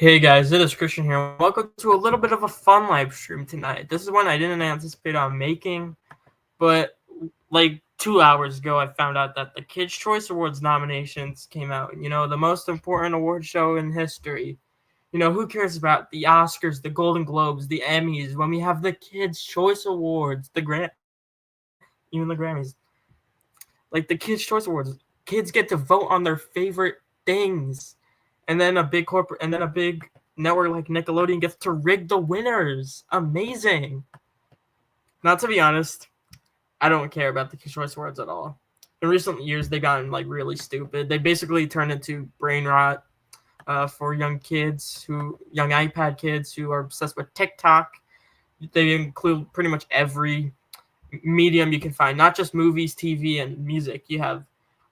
Hey guys, it is Christian here. Welcome to a little bit of a fun live stream tonight. This is one I didn't anticipate on making, but like 2 hours ago, I found out that the Kids' Choice Awards nominations came out. You know, the most important award show in history. You know, who cares about the Oscars, the Golden Globes, the Emmys, when we have the Kids' Choice Awards, even the Grammys. Like the Kids' Choice Awards, kids get to vote on their favorite things, and then a big network like Nickelodeon gets to rig the winners. Amazing. Not to be honest, I don't care about the Kids' Choice Awards at all. In recent years, they've gotten like really stupid. They basically turned into brain rot for young iPad kids who are obsessed with TikTok. They include pretty much every medium you can find, not just movies, TV, and music. You have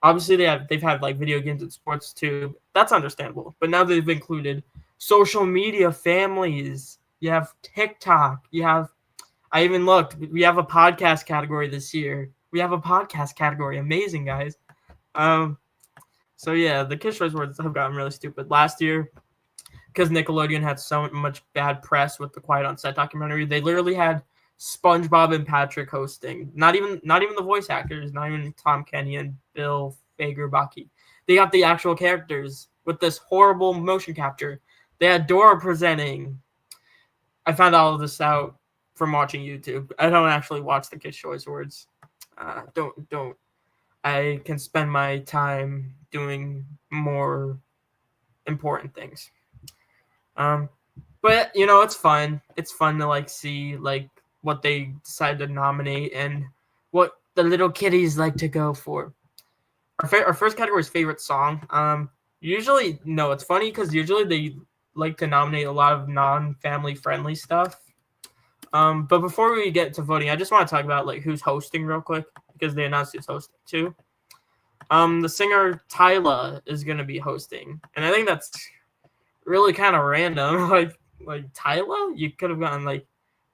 obviously they've had like video games and sports too. That's understandable, but now they've included social media, families. You have TikTok. I even looked. We have a podcast category this year. We have a podcast category. Amazing, guys. So yeah, the Kids' Choice Awards have gotten really stupid. Last year, because Nickelodeon had so much bad press with the Quiet on Set documentary, they literally had SpongeBob and Patrick hosting. Not even the voice actors, not even Tom Kenny and Bill Fagerbakke. They got the actual characters with this horrible motion capture. They had Dora presenting. I found all of this out from watching YouTube. I don't actually watch the Kids' Choice Awards. Don't. I can spend my time doing more important things. But you know, it's fun. It's fun to like see like what they decide to nominate and what the little kiddies like to go for. Our first category is favorite song. Usually, no, it's funny because usually they like to nominate a lot of non-family friendly stuff. But before we get to voting, I just want to talk about like who's hosting real quick because they announced who's hosting too. The singer Tyla is gonna be hosting, and I think that's really kind of random. like Tyla, you could have gotten like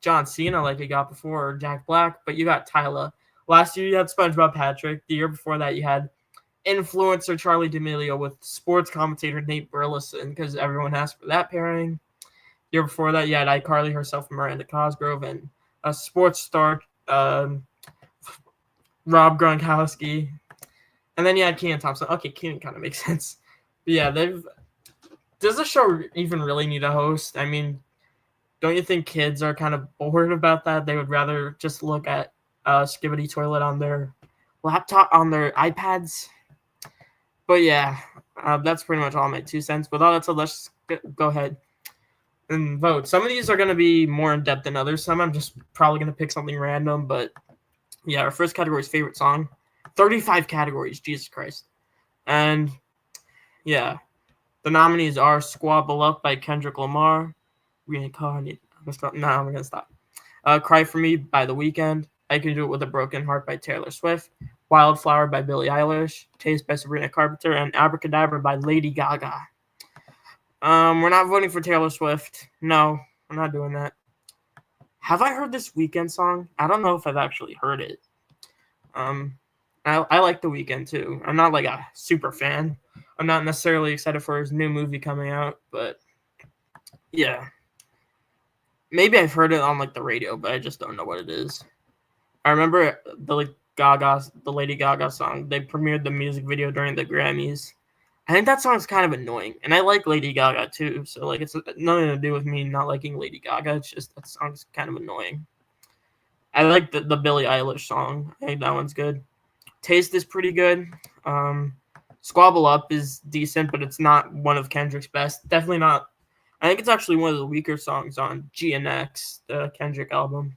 John Cena like you got before, or Jack Black, but you got Tyla. Last year you had SpongeBob Patrick. The year before that you had influencer Charlie D'Amelio with sports commentator Nate Burleson because everyone asked for that pairing. The year before that you had iCarly herself, Miranda Cosgrove, and a sports star Rob Gronkowski. And then you had Kenan Thompson. Okay, Kenan kind of makes sense. But yeah, does the show even really need a host? I mean, don't you think kids are kind of bored about that? They would rather just look at Skibidi Toilet on their laptop, on their iPads. But yeah, that's pretty much all my 2 cents. With all that said, let's go ahead and vote. Some of these are going to be more in depth than others. Some I'm just probably going to pick something random. But yeah, our first category is favorite song. 35 categories, Jesus Christ. And yeah, the nominees are Squabble Up by Kendrick Lamar, Reincarnate. I'm going to stop. Cry For Me by The Weeknd, I Can Do It With a Broken Heart by Taylor Swift, Wildflower by Billie Eilish, Taste by Sabrina Carpenter, and Abracadabra by Lady Gaga. We're not voting for Taylor Swift. No, I'm not doing that. Have I heard this Weeknd song? I don't know if I've actually heard it. I like The Weeknd too. I'm not like a super fan. I'm not necessarily excited for his new movie coming out, but yeah. Maybe I've heard it on like the radio, but I just don't know what it is. I remember the Lady Gaga song. They premiered the music video during the Grammys. I think that song's kind of annoying, and I like Lady Gaga too. So like, it's nothing to do with me not liking Lady Gaga. It's just that song's kind of annoying. I like the Billie Eilish song. I think that one's good. Taste is pretty good. Squabble Up is decent, but it's not one of Kendrick's best. Definitely not. I think it's actually one of the weaker songs on GNX, the Kendrick album.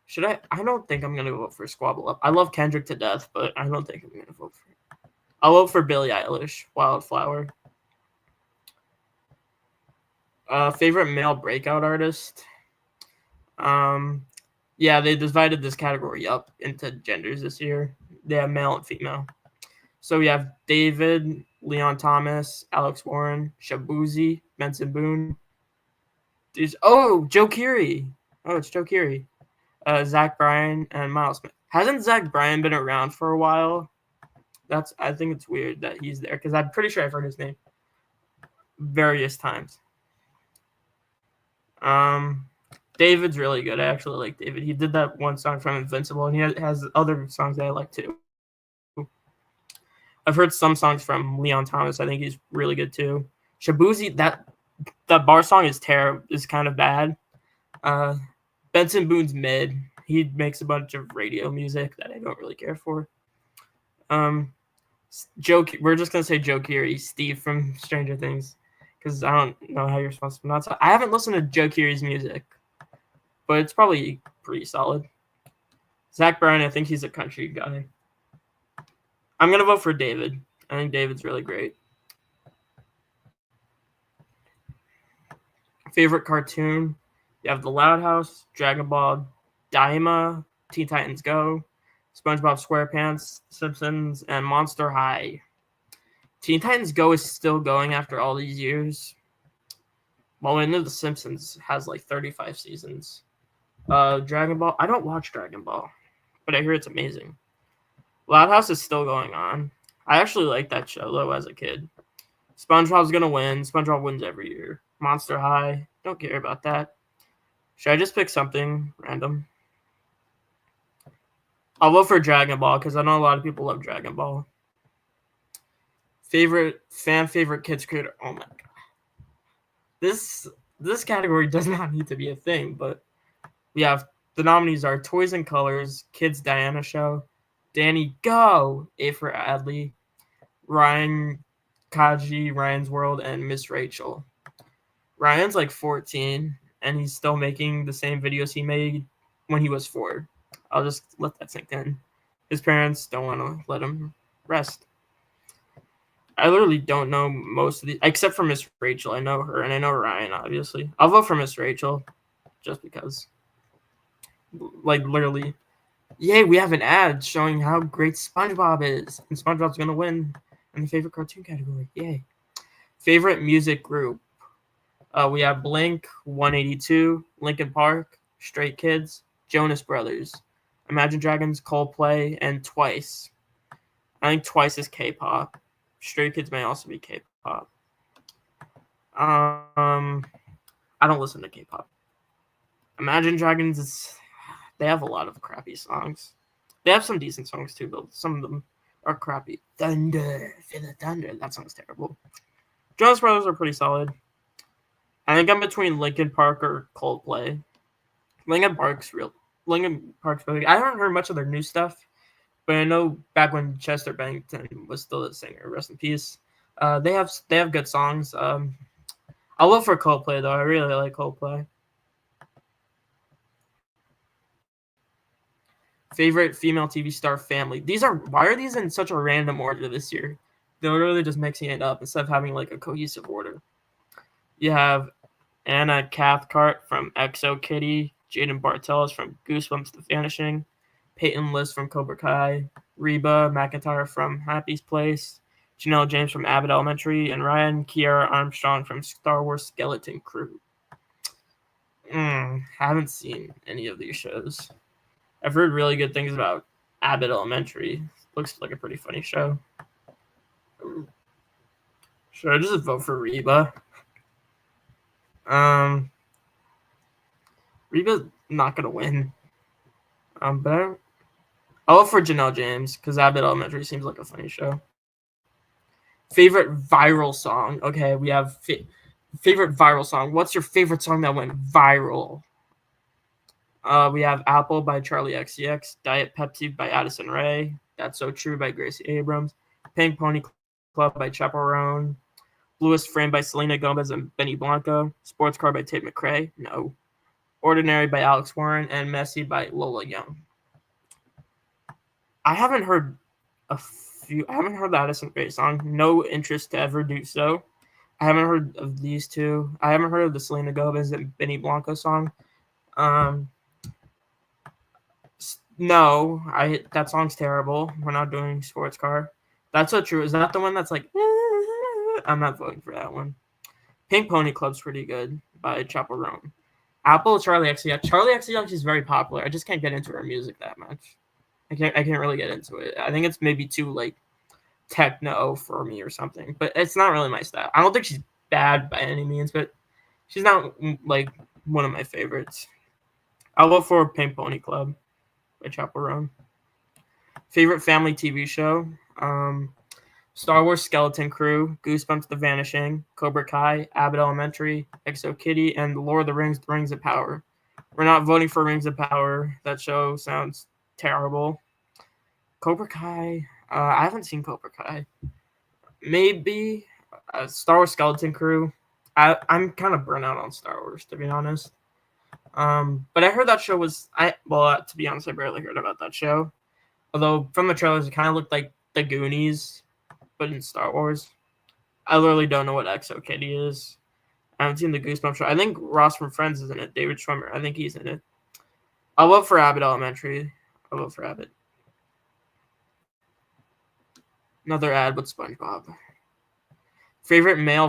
Should I? I don't think I'm going to vote for Squabble Up. I love Kendrick to death, but I don't think I'm going to vote for it. I'll vote for Billie Eilish, Wildflower. Favorite male breakout artist? Yeah, they divided this category up into genders this year. They have male and female. So we have David, Leon Thomas, Alex Warren, Shabuzi, Benson Boone. Joe Keery. Oh, it's Joe Keery. Zach Bryan and Miles Smith. Hasn't Zach Bryan been around for a while? I think it's weird that he's there because I'm pretty sure I've heard his name various times. David's really good. I actually like David. He did that one song from Invincible, and he has other songs that I like too. I've heard some songs from Leon Thomas. I think he's really good too. Shabuzi, that bar song is kind of bad. Benson Boone's mid. He makes a bunch of radio music that I don't really care for. We're just gonna say Joe Keery, Steve from Stranger Things, because I don't know how you're supposed to pronounce it. I haven't listened to Joe Keery's music, but it's probably pretty solid. Zach Bryan, I think he's a country guy. I'm gonna vote for David. I think David's really great. Favorite cartoon? You have The Loud House, Dragon Ball, Daima, Teen Titans Go, SpongeBob SquarePants, Simpsons, and Monster High. Teen Titans Go is still going after all these years. Well, I know The Simpsons has like 35 seasons. Dragon Ball. I don't watch Dragon Ball, but I hear it's amazing. Loud House is still going on. I actually liked that show though as a kid. SpongeBob's gonna win. SpongeBob wins every year. Monster High. Don't care about that. Should I just pick something random? I'll vote for Dragon Ball because I know a lot of people love Dragon Ball. Favorite kids creator. Oh my god. This category does not need to be a thing, but we have the nominees are Toys and Colors, Kids Diana Show, Danny Go, A for Adley, Ryan Kaji, Ryan's World, and Miss Rachel. Ryan's like 14, and he's still making the same videos he made when he was 4. I'll just let that sink in. His parents don't want to let him rest. I literally don't know most of these, except for Miss Rachel. I know her, and I know Ryan, obviously. I'll vote for Miss Rachel, just because. Like, literally. Yay, we have an ad showing how great SpongeBob is, and SpongeBob's going to win in the favorite cartoon category. Yay. Favorite music group. We have Blink, 182, Linkin Park, Stray Kids, Jonas Brothers, Imagine Dragons, Coldplay, and Twice. I think Twice is K-pop. Stray Kids may also be K-pop. I don't listen to K-pop. Imagine Dragons they have a lot of crappy songs. They have some decent songs too, but some of them are crappy. Thunder, feel the thunder. That song's terrible. Jonas Brothers are pretty solid. I think I'm between Linkin Park or Coldplay. Linkin Park's really good. I haven't heard much of their new stuff, but I know back when Chester Bennington was still the singer, rest in peace. They have good songs. I'll vote for Coldplay though. I really like Coldplay. Favorite female TV star family. Why are these in such a random order this year? They're literally just mixing it up instead of having like a cohesive order. You have Anna Cathcart from EXO Kitty, Jaden Bartels from Goosebumps The Vanishing, Peyton List from Cobra Kai, Reba McEntire from Happy's Place, Janelle James from Abbott Elementary, and Ryan Kiara Armstrong from Star Wars Skeleton Crew. Haven't seen any of these shows. I've heard really good things about Abbott Elementary. Looks like a pretty funny show. Should I just vote for Reba? Reba's not gonna win. But I'll vote for Janelle James because Abbott Elementary seems like a funny show. Favorite viral song. Okay, we have favorite viral song. What's your favorite song that went viral? We have Apple by Charlie XCX, Diet Pepsi by Addison Rae, That's So True by Gracie Abrams, Pink Pony Club by Chaperone, Bluest Frame by Selena Gomez and Benny Blanco, Sports Car by Tate McRae, no, Ordinary by Alex Warren, and Messy by Lola Young. I haven't heard the Addison Rae song. No interest to ever do so. I haven't heard of these two. I haven't heard of the Selena Gomez and Benny Blanco song. No, that song's terrible. We're not doing Sports Car. That's So True. Is that the one that's like? I'm not voting for that one. Pink Pony Club's pretty good by Chaperone. Apple, Charlie XCX. Charlie XCX is very popular. I just can't get into her music that much. I can't really get into it. I think it's maybe too like techno for me or something. But it's not really my style. I don't think she's bad by any means, but she's not like one of my favorites. I'll vote for Pink Pony Club by Chaperone. Favorite family TV show? Star Wars Skeleton Crew, Goosebumps The Vanishing, Cobra Kai, Abbott Elementary, Exo Kitty, and The Lord of the Rings of Power. We're not voting for Rings of Power. That show sounds terrible. Cobra Kai, I haven't seen Cobra Kai. Maybe Star Wars Skeleton Crew. I'm kind of burnt out on Star Wars, to be honest. But I heard that show was to be honest, I barely heard about that show. Although from the trailers, it kind of looked like The Goonies, but in Star Wars. I literally don't know what Exo Kitty is. I haven't seen the Goosebumps show. I think Ross from Friends is in it. David Schwimmer. I think he's in it. I'll vote for Abbott Elementary. I'll vote for Abbott. Another ad with SpongeBob. Favorite male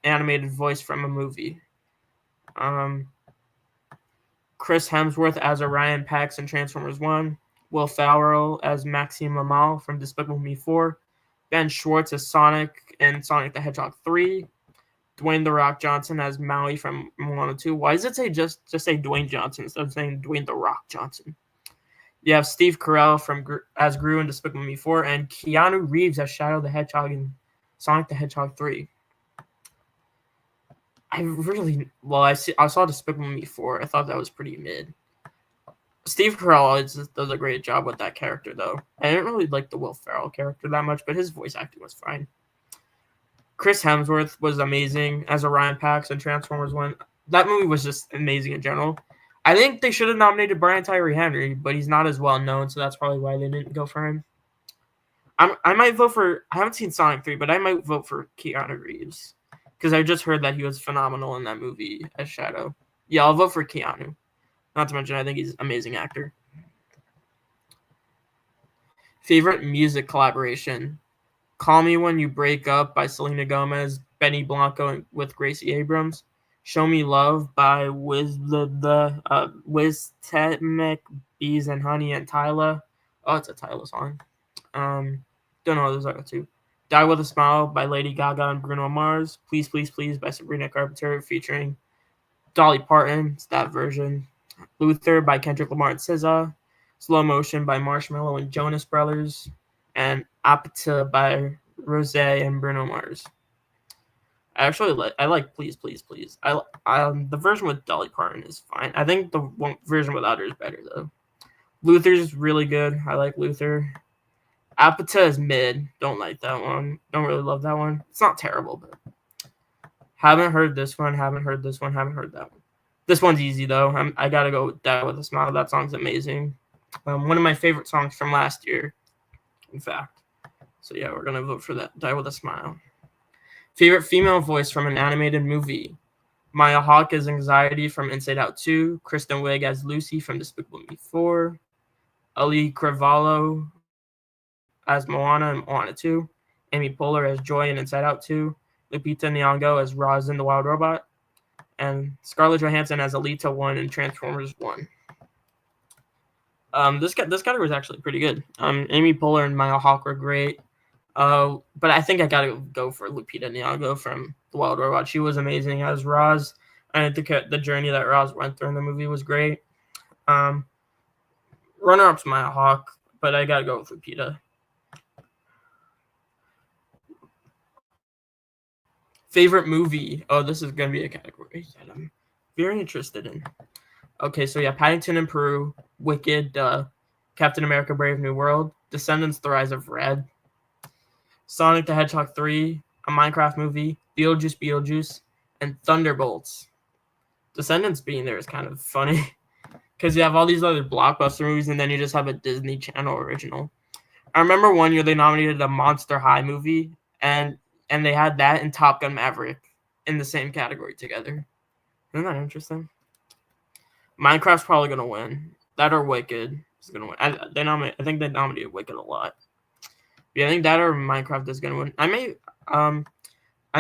animated voice from a movie. Chris Hemsworth as Orion Pax in Transformers 1. Will Ferrell as Maxime Lamal from Despicable Me 4. Ben Schwartz as Sonic in Sonic the Hedgehog 3. Dwayne The Rock Johnson as Maui from Moana 2. Why does it say just say Dwayne Johnson instead of saying Dwayne The Rock Johnson? You have Steve Carell as Gru in Despicable Me 4, and Keanu Reeves as Shadow the Hedgehog in Sonic the Hedgehog 3. I saw Despicable Me 4. I thought that was pretty mid. Steve Carell does a great job with that character, though. I didn't really like the Will Ferrell character that much, but his voice acting was fine. Chris Hemsworth was amazing as Orion Pax in Transformers 1. That movie was just amazing in general. I think they should have nominated Brian Tyree Henry, but he's not as well known, so that's probably why they didn't go for him. I might vote for... I haven't seen Sonic 3, but I might vote for Keanu Reeves, because I just heard that he was phenomenal in that movie as Shadow. Yeah, I'll vote for Keanu. Not to mention, I think he's an amazing actor. Favorite music collaboration? Call Me When You Break Up by Selena Gomez, Benny Blanco with Gracie Abrams. Show Me Love by Wiztemek, Bees and Honey, and Tyla. Oh, it's a Tyla song. Don't know those other two. Die With a Smile by Lady Gaga and Bruno Mars. Please, Please, Please by Sabrina Carpenter featuring Dolly Parton. It's that version. Luther by Kendrick Lamar and SZA. Slow Motion by Marshmello and Jonas Brothers. And Apata by Rosé and Bruno Mars. I like Please, Please, Please. The version with Dolly Parton is fine. I think the version without her is better, though. Luther's really good. I like Luther. Apata is mid. Don't like that one. Don't really love that one. It's not terrible, but haven't heard this one. Haven't heard this one. Haven't heard that one. This one's easy, though. I gotta go with Die With a Smile. That song's amazing. One of my favorite songs from last year, in fact. So yeah, we're gonna vote for that. Die With a Smile. Favorite female voice from an animated movie? Maya Hawke as Anxiety from Inside Out 2. Kristen Wiig as Lucy from Despicable Me 4. Ali Cravalho as Moana in Moana 2. Amy Poehler as Joy in Inside Out 2. Lupita Nyong'o as Roz in The Wild Robot. And Scarlett Johansson as Alita 1 in Transformers 1. This category is actually pretty good. Amy Poehler and Maya Hawke were great. But I think I gotta go for Lupita Nyong'o from The Wild Robot. She was amazing as Roz. I think the journey that Roz went through in the movie was great. Runner-up's Maya Hawke, but I gotta go with Lupita. Favorite movie? Oh, this is gonna be a category that I'm very interested in. Okay, so yeah, Paddington in Peru, Wicked, Captain America: Brave New World, Descendants: The Rise of Red, Sonic the Hedgehog 3, a Minecraft movie, Beetlejuice, and Thunderbolts. Descendants being there is kind of funny because you have all these other blockbuster movies and then you just have a Disney Channel original. I remember one year they nominated a Monster High movie and they had that and Top Gun Maverick in the same category together. Isn't that interesting? Minecraft's probably going to win. That or Wicked is going to win. I think they nominated Wicked a lot. Yeah, I think that or Minecraft is going to win. I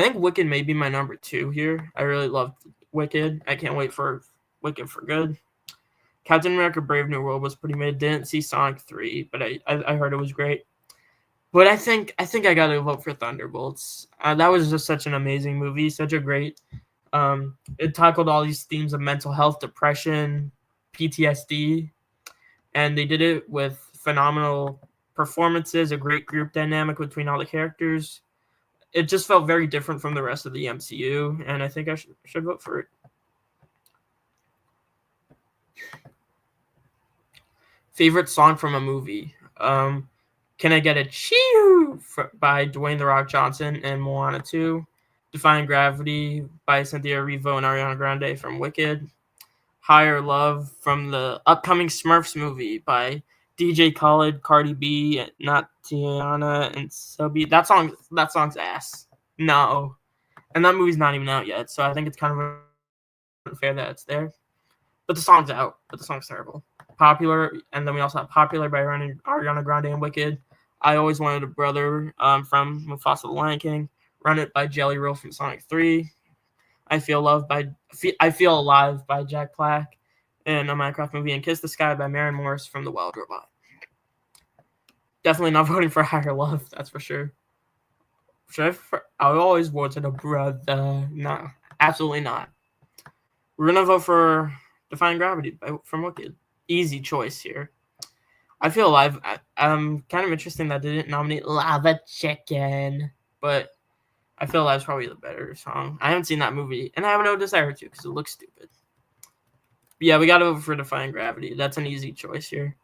think Wicked may be my number 2 here. I really love Wicked. I can't wait for Wicked for good. Captain America: Brave New World was pretty mid. Didn't see Sonic 3, but I heard it was great. But I think I got to vote for Thunderbolts. That was just such an amazing movie, such a great It tackled all these themes of mental health, depression, PTSD, and they did it with phenomenal performances, a great group dynamic between all the characters. It just felt very different from the rest of the MCU, and I think I should vote for it. Favorite song from a movie? Can I Get a Chew by Dwayne The Rock Johnson and Moana 2. Defying Gravity by Cynthia Erivo and Ariana Grande from Wicked. Higher Love from the upcoming Smurfs movie by DJ Khaled, Cardi B, Not Tiana, and Sobi. That song's ass. No. And that movie's not even out yet, so I think it's kind of unfair that it's there. But the song's out, but the song's terrible. Popular, and then we also have Popular by Ariana Grande and Wicked. I Always Wanted a Brother from Mufasa the Lion King. Run It by Jelly Roll from Sonic 3. I Feel Alive by Jack Black in a Minecraft movie, and Kiss the Sky by Maren Morris from The Wild Robot. Definitely not voting for Higher Love, that's for sure. I Always Wanted a Brother. No, absolutely not. We're gonna vote for Defying Gravity from Wicked. Easy choice here. I Feel Alive. I'm kind of interesting that they didn't nominate Lava Chicken, but I Feel Alive's probably the better song. I haven't seen that movie, and I have no desire to because it looks stupid. But yeah, we got to vote for Defying Gravity. That's an easy choice here.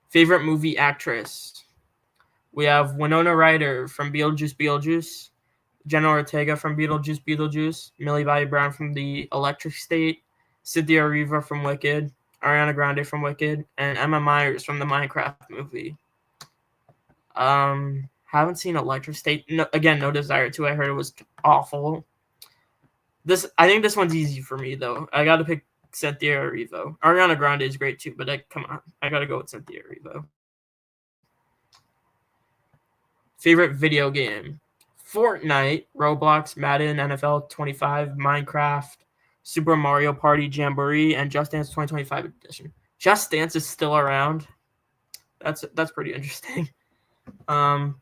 Favorite movie actress? We have Winona Ryder from Beetlejuice, Jenna Ortega from Beetlejuice, Millie Bobby Brown from The Electric State, Cynthia Erivo from Wicked, Ariana Grande from Wicked, and Emma Myers from the Minecraft movie. Haven't seen Electric State. No, again, no desire to. I heard it was awful. I think this one's easy for me, though. I got to pick Cynthia Erivo. Ariana Grande is great, too, but come on. I got to go with Cynthia Erivo. Favorite video game? Fortnite, Roblox, Madden, NFL 25, Minecraft, Super Mario Party Jamboree, and Just Dance 2025 edition. Just Dance is still around. That's pretty interesting. I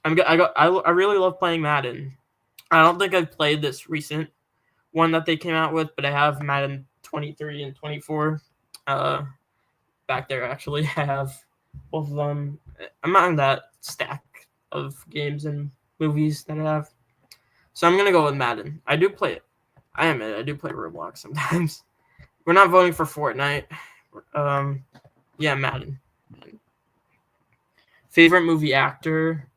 really love playing Madden. I don't think I've played this recent one that they came out with, but I have Madden 23 and 24 back there. Actually, I have both of them. I'm not in that stack of games and movies that I have, so I'm gonna go with Madden. I do play it. I do play Roblox sometimes. We're not voting for Fortnite. Yeah, Madden. Favorite movie actor?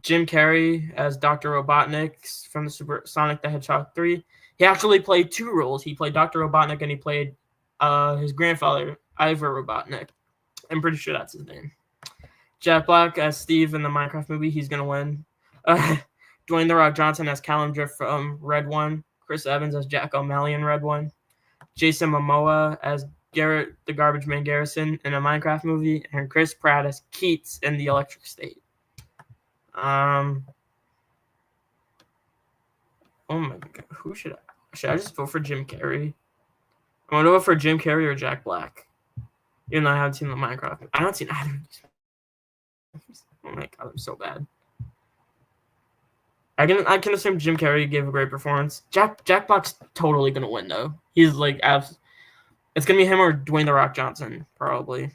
Jim Carrey as Dr. Robotnik from the Super Sonic the Hedgehog 3. He actually played two roles. He played Dr. Robotnik and he played his grandfather, Ivor Robotnik. I'm pretty sure that's his name. Jack Black as Steve in the Minecraft movie. He's going to win. Dwayne The Rock Johnson as Callum Drift from Red One. Chris Evans as Jack O'Malley in Red One. Jason Momoa as Garrett the Garbage Man Garrison in a Minecraft movie. And Chris Pratt as Keats in The Electric State. Oh my god, who should I just vote for Jim Carrey? I want to vote for Jim Carrey or Jack Black. Even though I haven't seen the Minecraft. I haven't seen either. Oh my god, I'm so bad. I can assume Jim Carrey gave a great performance. Jack Black's totally gonna win though. He's like it's gonna be him or Dwayne The Rock Johnson, probably.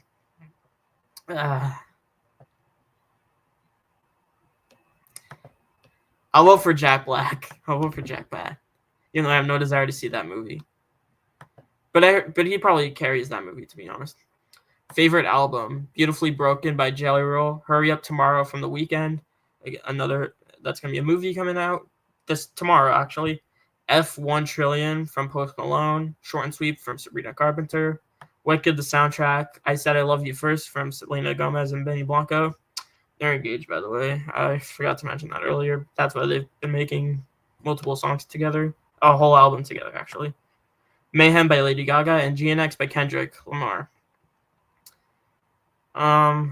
I'll vote for Jack Black. Even though I have no desire to see that movie. But he probably carries that movie, to be honest. Favorite album? Beautifully Broken by Jelly Roll. Hurry Up Tomorrow from The Weeknd. That's going to be a movie coming out this tomorrow, actually. F1 Trillion from Post Malone. Short and Sweet from Sabrina Carpenter. Wicked, the soundtrack. I Said I Love You First from Selena Gomez and Benny Blanco. They're engaged, by the way. I forgot to mention that earlier. That's why they've been making multiple songs together. A whole album together, actually. Mayhem by Lady Gaga and GNX by Kendrick Lamar. The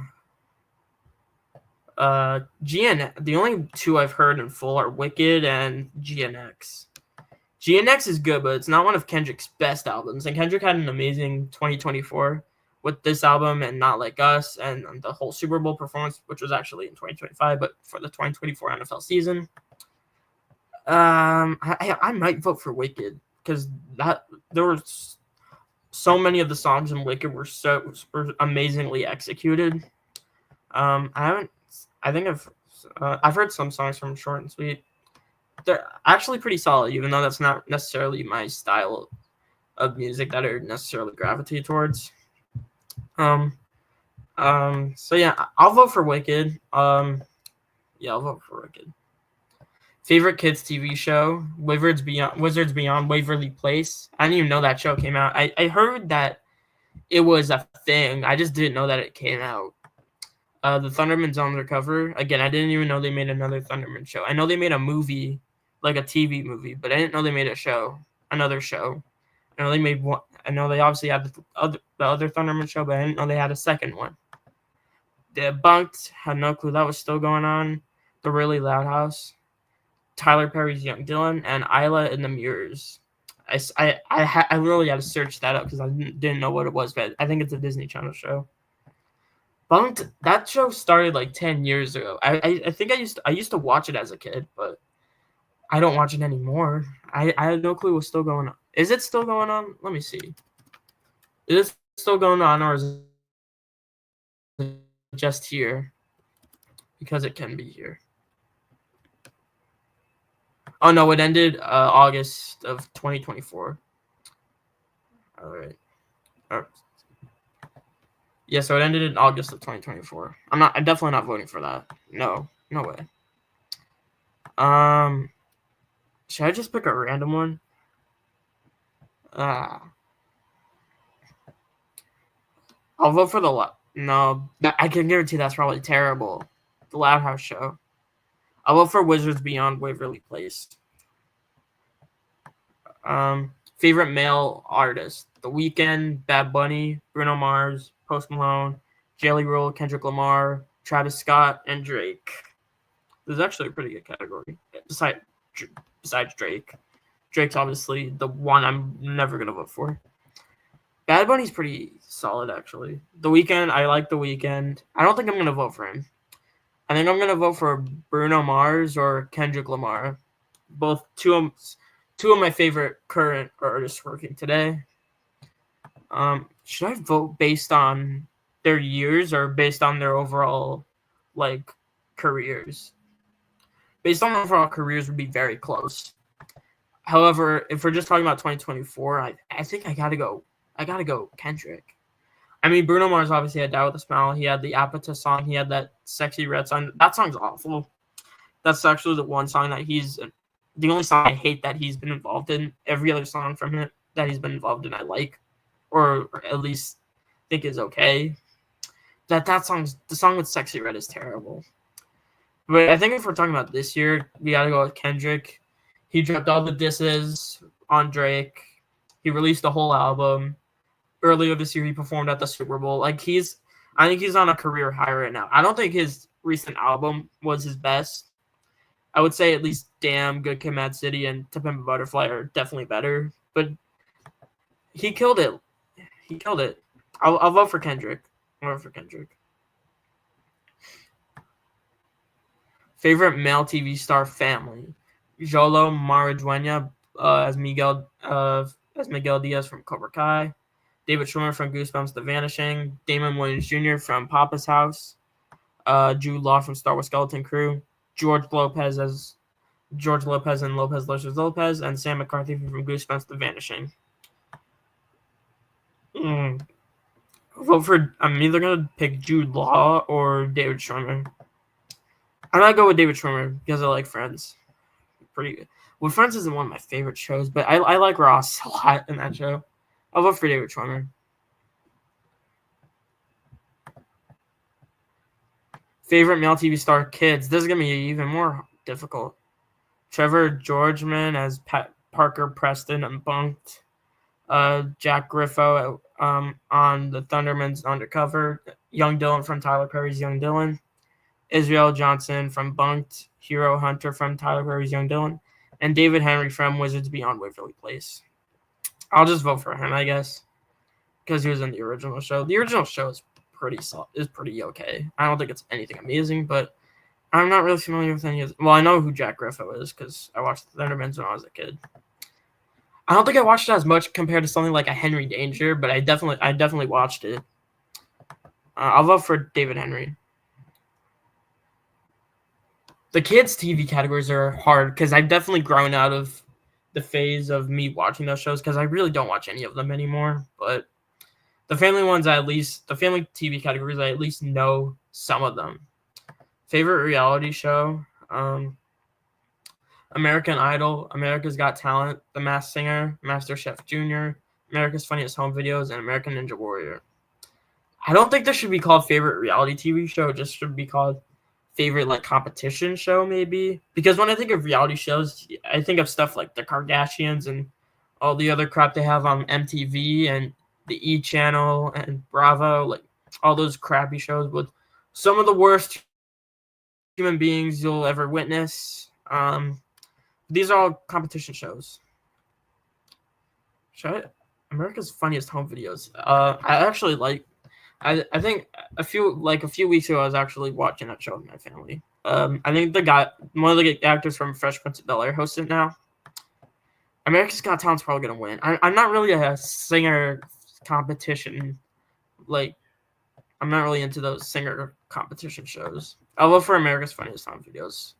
only two I've heard in full are Wicked and GNX. GNX is good, but it's not one of Kendrick's best albums. And Kendrick had an amazing 2024 with this album and Not Like Us and the whole Super Bowl performance, which was actually in 2025, but for the 2024 NFL season. I might vote for Wicked because that there were so many of the songs in Wicked were amazingly executed. I haven't. I think I've heard some songs from Short and Sweet. They're actually pretty solid, even though that's not necessarily my style of music that I necessarily gravitate towards. So yeah, I'll vote for Wicked. Yeah, I'll vote for Wicked. Favorite kids TV show: Wizards Beyond Waverly Place. I didn't even know that show came out. I heard that it was a thing. I just didn't know that it came out. The Thunderman's Undercover. Again, I didn't even know they made another Thunderman show. I know they made a movie, like a TV movie, but I didn't know they made another show. I know they made one. I know they obviously had the other Thunderman show, but I didn't know they had a second one. Debunked. Had no clue that was still going on. The Really Loud House. Tyler Perry's Young Dylan, and Isla in the Mirrors. I really had to search that up because I didn't know what it was, but I think it's a Disney Channel show. Bunked. That show started like 10 years ago. I think I used to watch it as a kid, but I don't watch it anymore. I had no clue what's still going on. Is it still going on? Let me see. Is it still going on, or is it just here? Because it can be here. Oh no, it ended August of 2024. All right. Yeah, so it ended in August of 2024. I'm definitely not voting for that. No way. Should I just pick a random one? I'll vote for no. I can guarantee that's probably terrible. The Loud House show. I'll vote for Wizards Beyond Waverly Place. Favorite male artist: The Weeknd, Bad Bunny, Bruno Mars, Post Malone, Jelly Roll, Kendrick Lamar, Travis Scott, and Drake. This is actually a pretty good category. Besides Drake. Drake's obviously the one I'm never going to vote for. Bad Bunny's pretty solid, actually. The Weeknd, I like The Weeknd. I don't think I'm going to vote for him. I think I'm going to vote for Bruno Mars or Kendrick Lamar. Both two of my favorite current artists working today. Should I vote based on their years or based on their overall, careers? Based on overall careers would be very close. However, if we're just talking about 2024, I think I gotta go Kendrick. I mean, Bruno Mars obviously had Die With A Smile. He had the Apata song. He had that Sexy Red song. That song's awful. That's actually the one song the only song I hate that he's been involved in. Every other song from him that he's been involved in I like, or at least think is okay. The song with Sexy Red is terrible. But I think if we're talking about this year, we gotta go with Kendrick. He dropped all the disses on Drake. He released a whole album. Earlier this year, he performed at the Super Bowl. I think he's on a career high right now. I don't think his recent album was his best. I would say at least Damn, Good Kid, Mad City, and To Pimp a Butterfly are definitely better. But he killed it. I'll vote for Kendrick. Favorite male TV star family: Jolo Maridueña as Miguel Diaz from Cobra Kai, David Schwimmer from Goosebumps: The Vanishing, Damon Wayans Jr. from Papa's House, Jude Law from Star Wars: Skeleton Crew, George Lopez and Lopez vs. Lopez, and Sam McCarthy from Goosebumps: The Vanishing. I'm either gonna pick Jude Law or David Schwimmer. I'm gonna go with David Schwimmer because I like Friends. Pretty good. Well, Friends isn't one of my favorite shows, but I like Ross a lot in that show. I'll vote for David Schwimmer. Favorite male TV star kids. This is gonna be even more difficult. Trevor Georgeman as Parker Preston and Bunked. Jack Griffo on the Thunderman's Undercover. Young Dylan from Tyler Perry's Young Dylan. Israel Johnson from Bunked. Hero Hunter from Tyler Perry's Young Dylan. And David Henry from Wizards Beyond Waverly Place. I'll just vote for him, I guess, because he was in the original show. The original show is pretty okay. I don't think it's anything amazing, but I'm not really familiar with any of. Well, I know who Jack Griffo is because I watched the Thundermans when I was a kid. I don't think I watched it as much compared to something like a Henry Danger, but I definitely watched it. I'll vote for David Henry. The kids' TV categories are hard because I've definitely grown out of the phase of me watching those shows because I really don't watch any of them anymore. But the family ones, the family TV categories, I at least know some of them. Favorite reality show? American Idol, America's Got Talent, The Masked Singer, MasterChef Junior, America's Funniest Home Videos, and American Ninja Warrior. I don't think this should be called favorite reality TV show. It just should be called favorite like competition show, maybe. Because when I think of reality shows, I think of stuff like the Kardashians and all the other crap they have on MTV and the E Channel and Bravo, like all those crappy shows with some of the worst human beings you'll ever witness. These are all competition shows. America's Funniest Home Videos. I actually like. I think a few weeks ago I was actually watching that show with my family. I think one of the actors from Fresh Prince of Bel-Air hosts it now. America's Got Talent's probably gonna win. I'm not really a singer competition. Like, I'm not really into those singer competition shows. I'll vote for America's Funniest Home Videos.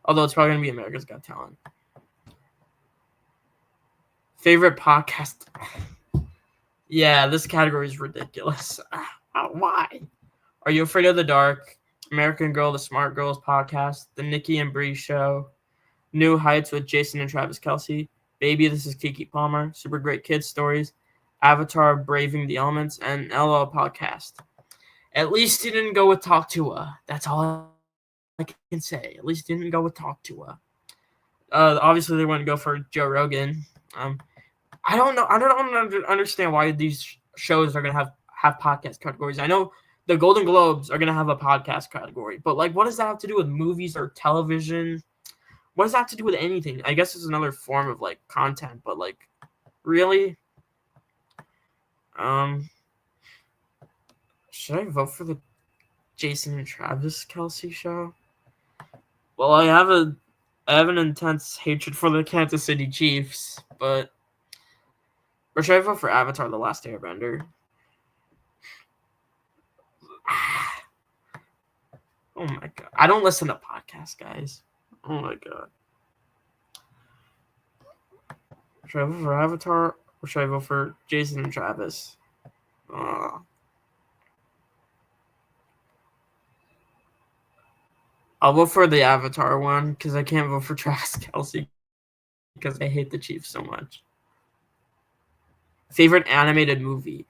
Although it's probably gonna be America's Got Talent. Favorite podcast? Yeah, this category is ridiculous. Why? Are You Afraid of the Dark? American Girl, The Smart Girls Podcast, The Nikki and Bree Show, New Heights with Jason and Travis Kelce, Baby, This is Keke Palmer, Super Great Kids Stories, Avatar, Braving the Elements, and LL Podcast. At least you didn't go with Talk to Her. That's all I can say. At least you didn't go with Talk to Her. Obviously, they wouldn't go for Joe Rogan. I don't know. I don't understand why these shows are gonna have podcast categories. I know the Golden Globes are gonna have a podcast category, but like, what does that have to do with movies or television? What does that have to do with anything? I guess it's another form of like content, but like, really? Should I vote for the Jason and Travis Kelce show? Well, I have an intense hatred for the Kansas City Chiefs, but. Or should I vote for Avatar: The Last Airbender? Oh my god. I don't listen to podcasts, guys. Oh my god. Should I vote for Avatar or should I vote for Jason and Travis? I'll vote for the Avatar one because I can't vote for Travis Kelce because I hate the Chiefs so much. Favorite animated movie?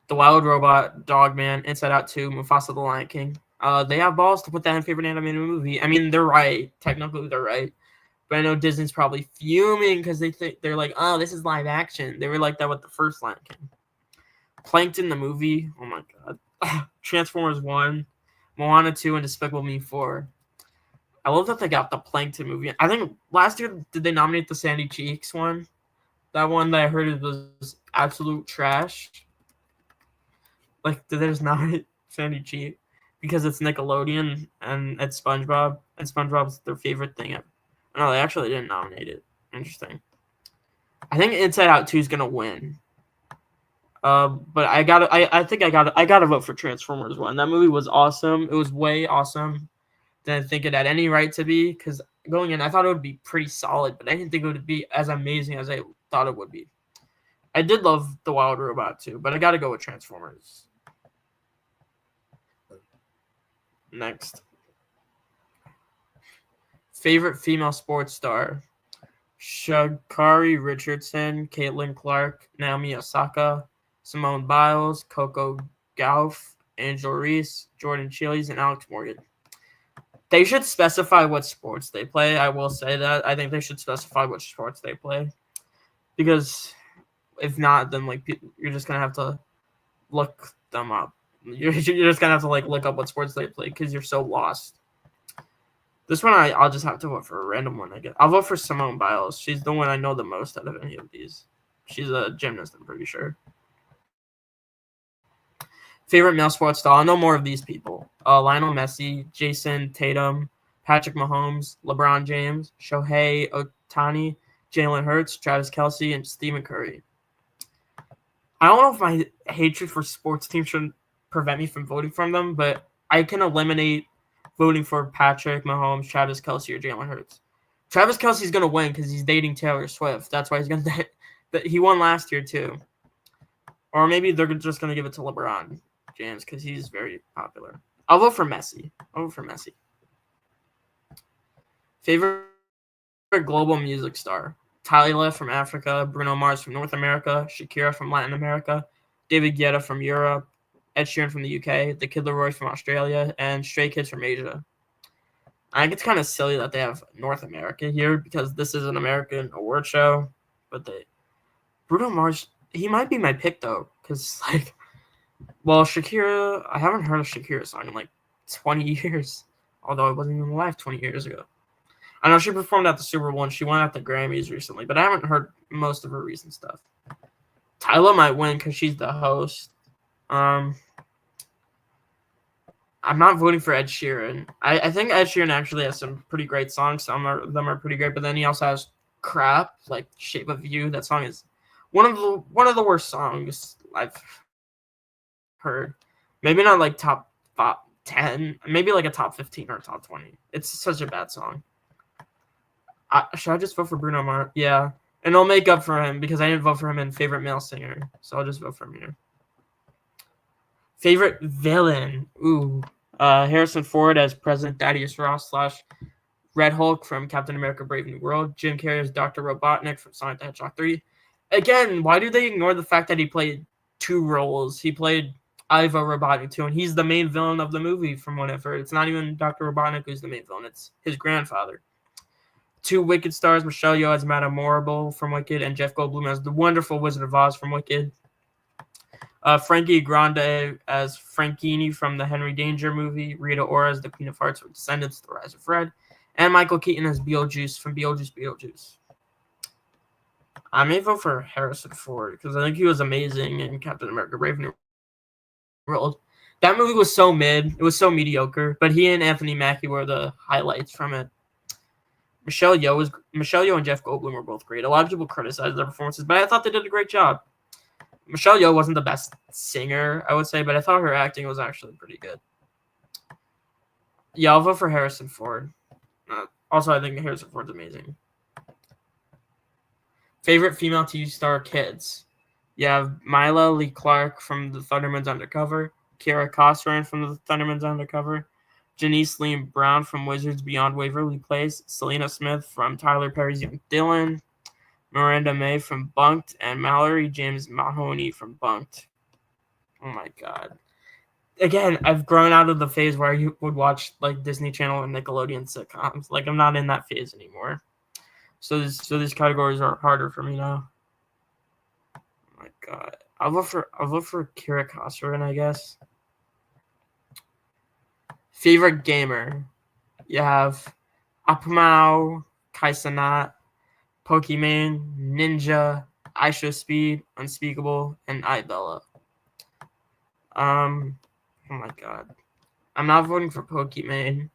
The Wild Robot, Dogman, Inside Out 2, Mufasa the Lion King. They have balls to put that in favorite animated movie. I mean, they're right. Technically, they're right. But I know Disney's probably fuming because they're like, oh, this is live action. They were like that with the first Lion King. Plankton the movie. Oh my god. Transformers 1, Moana 2, and Despicable Me 4. I love that they got the Plankton movie. I think last year, did they nominate the Sandy Cheeks one? That one that I heard was absolute trash. Like, did they just nominate Sandy Cheeks? Because it's Nickelodeon and it's SpongeBob, and SpongeBob's their favorite thing ever. No, they actually didn't nominate it. Interesting. I think Inside Out 2 is gonna win. But I think I gotta vote for Transformers 1. That movie was awesome. It was way awesome than I think it had any right to be. Because going in, I thought it would be pretty solid, but I didn't think it would be as amazing as I thought it would be. I did love The Wild Robot too, but I gotta go with Transformers. Next. Favorite female sports star? Sha'Carri Richardson, Caitlin Clark, Naomi Osaka, Simone Biles, Coco Gauff, Angel Reese, Jordan Chiles, and Alex Morgan. They should specify what sports they play. I will say that. I think they should specify which sports they play. Because if not, then like you're just going to have to look them up. You're just going to have to like look up what sports they play because you're so lost. This one, I'll just have to vote for a random one, I guess. I'll vote for Simone Biles. She's the one I know the most out of any of these. She's a gymnast, I'm pretty sure. Favorite male sports star? I know more of these people. Lionel Messi, Jason Tatum, Patrick Mahomes, LeBron James, Shohei Ohtani, Jalen Hurts, Travis Kelce, and Stephen Curry. I don't know if my hatred for sports teams should prevent me from voting for them, but I can eliminate voting for Patrick Mahomes, Travis Kelce, or Jalen Hurts. Travis Kelce's going to win because he's dating Taylor Swift. That's why he's going to – he won last year too. Or maybe they're just going to give it to LeBron James because he's very popular. I'll vote for Messi. Favorite global music star? Tyla from Africa, Bruno Mars from North America, Shakira from Latin America, David Guetta from Europe, Ed Sheeran from the UK, The Kid Laroi from Australia, and Stray Kids from Asia. I think it's kind of silly that they have North America here because this is an American award show. But Bruno Mars, he might be my pick though, because Shakira, I haven't heard a Shakira song in like 20 years, although I wasn't even alive 20 years ago. I know she performed at the Super Bowl and she won at the Grammys recently, but I haven't heard most of her recent stuff. Tyla might win because she's the host. I'm not voting for Ed Sheeran. I think Ed Sheeran actually has some pretty great songs. Some of them are pretty great, but then he also has crap like "Shape of You." That song is one of the worst songs I've heard. Maybe not like top 10, maybe like a top 15 or top 20. It's such a bad song. Should I just vote for Bruno Mars? Yeah, and I'll make up for him because I didn't vote for him in favorite male singer, so I'll just vote for him here. Favorite villain? Ooh. Harrison Ford as President Thaddeus Ross / Red Hulk from Captain America Brave New World. Jim Carrey as Dr. Robotnik from Sonic the Hedgehog 3. Again, why do they ignore the fact that he played two roles? He played Ivo Robotnik too, and he's the main villain of the movie from what I've heard. It's not even Dr. Robotnik who's the main villain. It's his grandfather. 2 Wicked stars, Michelle Yeoh as Madame Morrible from Wicked, and Jeff Goldblum as the wonderful Wizard of Oz from Wicked. Frankie Grande as Frankini from the Henry Danger movie, Rita Ora as the Queen of Hearts from Descendants, The Rise of Red, and Michael Keaton as Beetlejuice from Beetlejuice. I may vote for Harrison Ford because I think he was amazing in Captain America Brave New World. That movie was so mid. It was so mediocre, but he and Anthony Mackie were the highlights from it. Michelle Yeoh and Jeff Goldblum were both great. A lot of people criticized their performances, but I thought they did a great job. Michelle Yeoh wasn't the best singer, I would say, but I thought her acting was actually pretty good. Yeah, I'll vote for Harrison Ford. Also, I think Harrison Ford's amazing. Favorite female TV star kids? You have Mila Lee Clark from The Thundermans Undercover, Kira Cosran from The Thundermans Undercover, Janice Lee Brown from Wizards Beyond Waverly Place, Selena Smith from Tyler Perry's Young Dylan, Miranda May from Bunked, and Mallory James Mahoney from Bunked. Oh my god. Again, I've grown out of the phase where you would watch like Disney Channel and Nickelodeon sitcoms. Like I'm not in that phase anymore. So these categories are harder for me now. Oh my god. I'll vote for Kira Cosran, I guess. Favorite gamer? You have Apmao, Kaisanat, Pokemon, Ninja, IShowSpeed, Unspeakable, and iBella. Oh my god. I'm not voting for Pokemon.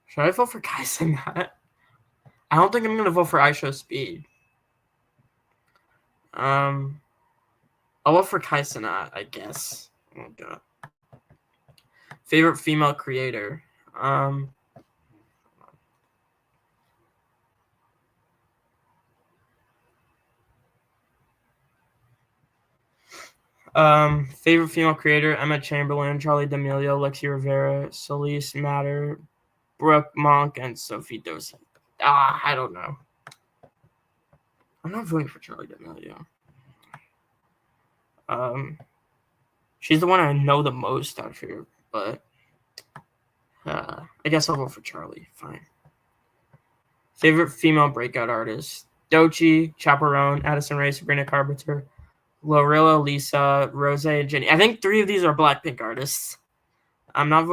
Should I vote for Kaisanat? I don't think I'm gonna vote for IShowSpeed. I'll vote for Kaisanat, I guess. Oh my god. Favorite female creator? Favorite female creator: Emma Chamberlain, Charlie D'Amelio, Lexi Rivera, Celeste Matter, Brooke Monk, and Sophie Dosi. I don't know. I'm not voting for Charlie D'Amelio. She's the one I know the most out here, but I guess I'll vote for Charlie. Fine. Favorite female breakout artist: Doechii, Chaperone, Addison Rae, Sabrina Carpenter, Glorilla, Lisa, Rose, and Jenny. I think 3 of these are Blackpink artists. I'm not.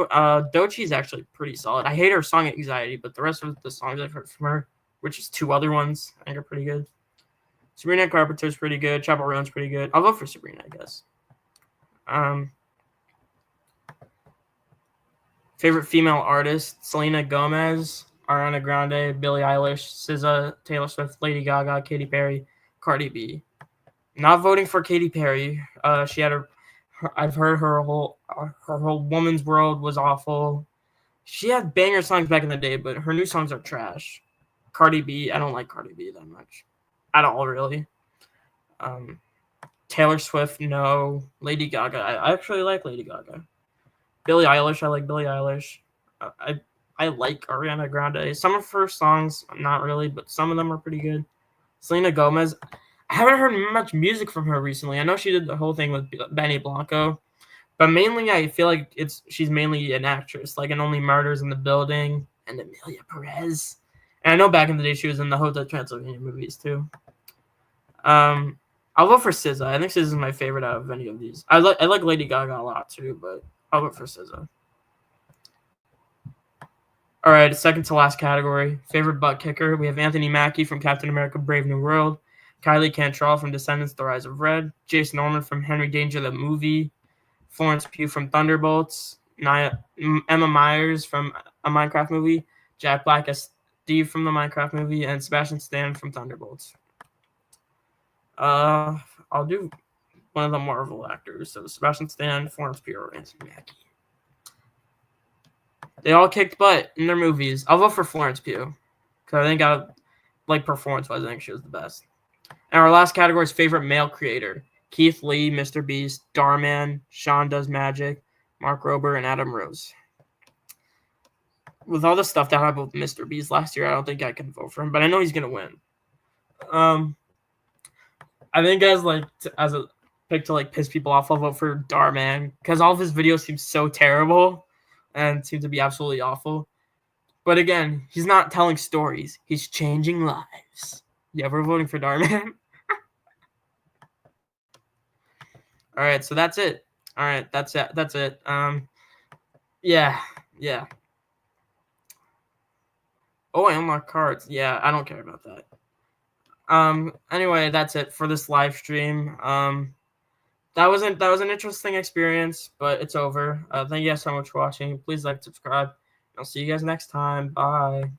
Doechii's actually pretty solid. I hate her song Anxiety, but the rest of the songs I've heard from her, which is 2 other ones, I think are pretty good. Sabrina Carpenter's pretty good. Chaperone's pretty good. I'll vote for Sabrina, I guess. Favorite female artist: Selena Gomez, Ariana Grande, Billie Eilish, SZA, Taylor Swift, Lady Gaga, Katy Perry, Cardi B. Not voting for Katy Perry. She had I've heard her whole Woman's World was awful. She had banger songs back in the day, but her new songs are trash. Cardi B, I don't like Cardi B that much, at all, really. Taylor Swift, no. Lady Gaga, I actually like Lady Gaga. Billie Eilish, I like Billie Eilish. I like Ariana Grande. Some of her songs, not really, but some of them are pretty good. Selena Gomez, I haven't heard much music from her recently. I know she did the whole thing with Benny Blanco, but mainly I feel like she's mainly an actress, like in Only Murders in the Building and Emilia Perez. And I know back in the day she was in the Hotel Transylvania movies too. I'll vote for SZA. I think SZA is my favorite out of any of these. I like Lady Gaga a lot too, but I'll vote for SZA. All right, second to last category, favorite butt kicker. We have Anthony Mackie from Captain America: Brave New World, Kylie Cantrell from Descendants: The Rise of Red, Jason Norman from Henry Danger the Movie, Florence Pugh from Thunderbolts, Emma Myers from a Minecraft movie, Jack Black as Steve from the Minecraft movie, and Sebastian Stan from Thunderbolts. I'll do one of the Marvel actors. So Sebastian Stan, Florence Pugh, or Anthony Mackie. They all kicked butt in their movies. I'll vote for Florence Pugh because I think performance-wise, I think she was the best. And our last category is favorite male creator: Keith Lee, Mr. Beast, Darman, Sean Does Magic, Mark Rober, and Adam Rose. With all the stuff that happened with Mr. Beast last year, I don't think I can vote for him, but I know he's gonna win. I think as a pick to piss people off, I'll vote for Darman because all of his videos seem so terrible and seem to be absolutely awful. But again, he's not telling stories; he's changing lives. Yeah, we're voting for Darman. All right, so that's it. All right, that's it. That's it. Yeah. Oh, I unlock cards. Yeah, I don't care about that. Anyway, that's it for this live stream. That was an interesting experience, but it's over. Thank you guys so much for watching. Please like, subscribe. I'll see you guys next time. Bye.